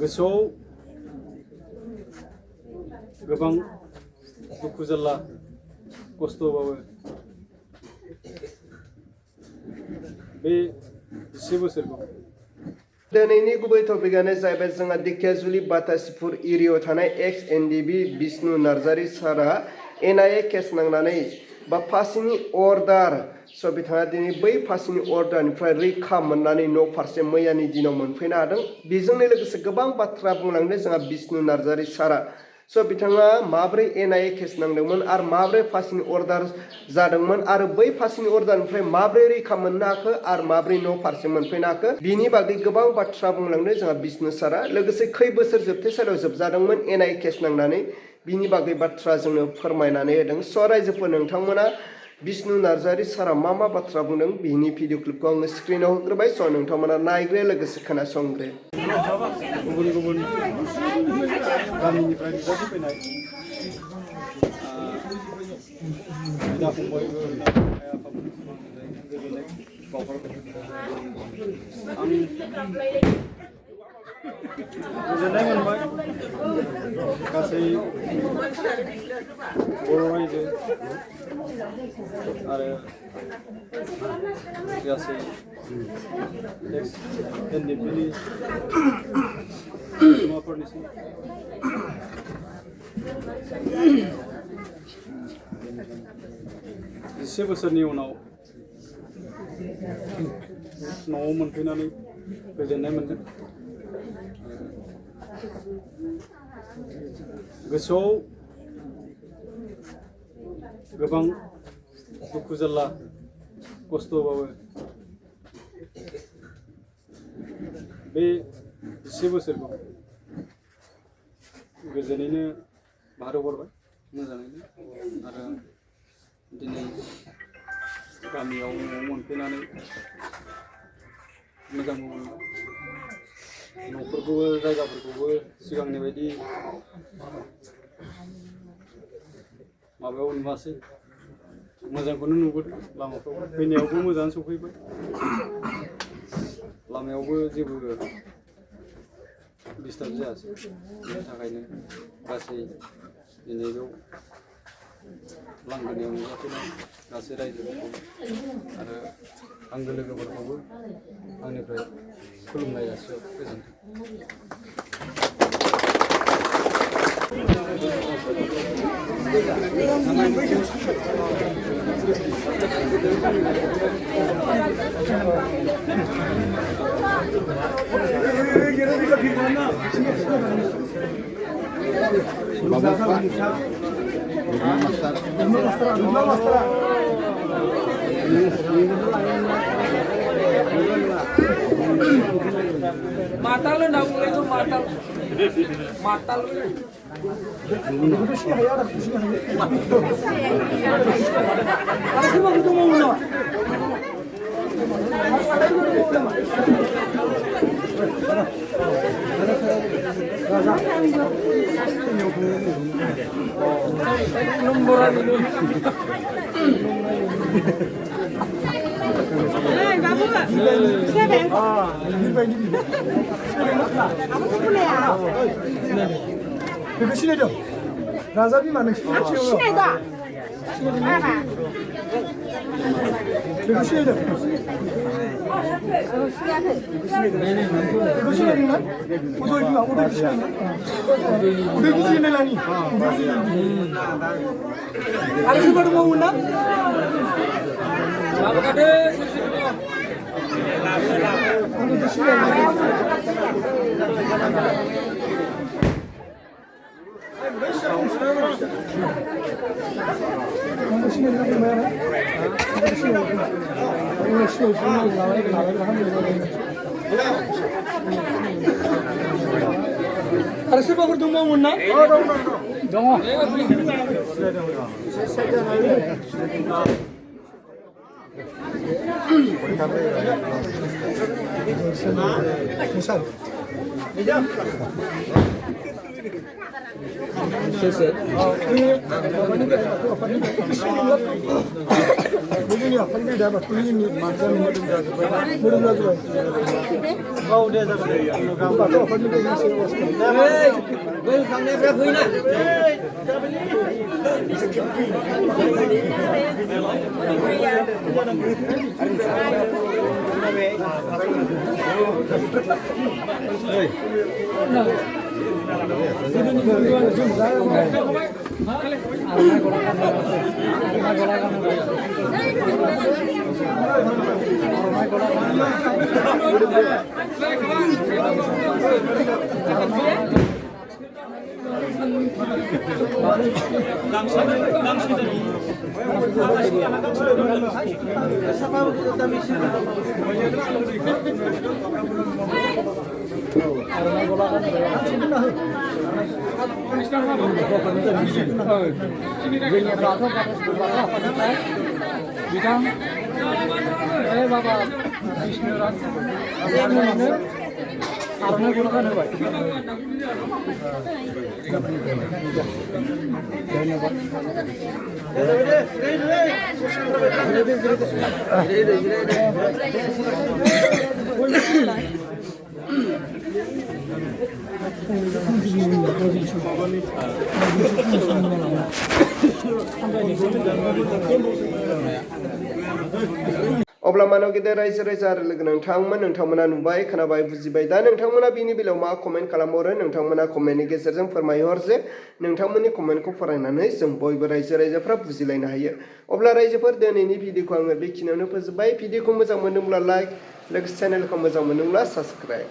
गोसोआव गोबां दुखु जारला खस्थ'बाबो बे 10 बोसोरखौ दिनैनि गुबै टपिकआनो जाहैबाय जोंहा दिकेजुलि बातासिपुर एरियायाव थानाय एक्स NDFB बिष्णु नार्जारी सारा NIA केस नांनानै बा फांसिनि अर्डार बिथाङा दिनै बै फांसिनि अर्डारनिफ्राय रैखा मोननानै न' फारसे मैयानि दिनाव मोनफैनो हादों। बेजोंनो लोगोसे गोबां बाथ्रा बुंलांदों जोंहा बिष्णु नार्जारी सारा बिथाङा माब्रै NIA केस नांदोंमोन आरो माब्रै फांसिनि अर्डार जादोंमोन आरो बै फांसिनि अर्डारनिफ्राय माब्रै रैखा मोननो हाखो आरो माब्रै न' फारसे मोनफैनो हाखो बिनि बागै गोबां बाथ्रा बुंलांदों जोंहा बिष्णु सारा। लोगोसे खै बोसोर जोबथेसालियाव जोबजादोंमोन NIA केस नांनानै बिनि बागै बाथ्रा जोंनो फोरमायनानै होदों। रायजोफोर नोंथांमोना बिष्णु नार्जारी सारा मा बाथ्रा बुंदों बिनि भिडिअ क्लिपखौ आङो स्क्रिनाव होग्रोबाय। नोंथांमोना नायग्रो लोगोसे खोनासंग्रो। गुबुन गुबुन गामिनिफ्राय नुजाथि फैनाय बिदा फंबायबो आइ आफामोन गोजोननाय बावहरबाय। आं गोजोननाय मोनबाय गासै बर' रायजो आरो गासै एक्स NDFBनि सुबुंफोरनिसिम 10 बोसोरनि उनाव न'आव मोनफैनानै गोजोननाय मोनदों। गोसोआव गोबां दुखु जारला खस्थ'बाबो बे 10 बोसोरखौ गोजोनैनो बारहोहरबाय मोजाङैनो आरो दिनै गामियाव न'आव मोनफैनानै मोजांबो मोनबाय। न'फोरखौबो जायगाफोरखौबो सिगांनि बायदि माबायाव नुवासै मोजांखौनो नुबोदों। लामाफ्राव फैनायावबो मोजाङानो सफैबाय। लामायावबो जेबो डिस्टार्ब जायासै। बेनि थाखायनो गासै दिनै बेयाव लांगोनायाव नुजाफैनाय गासै रायजोफोरखौ आरो आंगो लोगोफोरखौबो आंनिफ्राय खुलुमनाय जासिबाय। गोजोन्थों। Matal na boleh tu matal. Matal. Itu sih ya ada sih. Ada semua itu mau mana? Nomboran itu. Hey, babu. Siapa? Ini bayi ini. Apa boleh ya? Bebek sini dong. Narzary mana sih? Sini dah. Mana? Bebek sini dong. Bebek sini mana? Udah ini lah, udah sini. Udah sini lagi. Ada siapa yang mau undang? Ada. Ada siapa bertemu Muna? Oh, dong. Begini apa ini dah betul ini macam ini mudah juga. Kau dia dah betul. Kau apa ini dia sih was. Bel kang ni berapa ini? Bapak Bishnu Narzary karena gunakan apa? अब्ला मानव गेदेर रायजो राजा आरो लोगो नोंथांमोना नुबाय खोनाबाय बुजिबाय दा नोंथांमोना बिनि बेलायाव मा कमेन्ट खालामहरो नोंथांमोना कमेन्टनि गेजेरजों फोरमायहर जे नोंथांमोननि कमेन्टखौ फरायनानै जों बयबो रायजो राजाफ्रा बुजिलायनो हायो अब्ला रायजोफोर दिनैनि भिडिअखौ आङो बेखिनियावनो फोजोबबाय भिडिअखौ मोजां मोनदोंब्ला लाइक लोगोसे चेनेलखौ मोजां मोनदोंब्ला साबस्क्राइब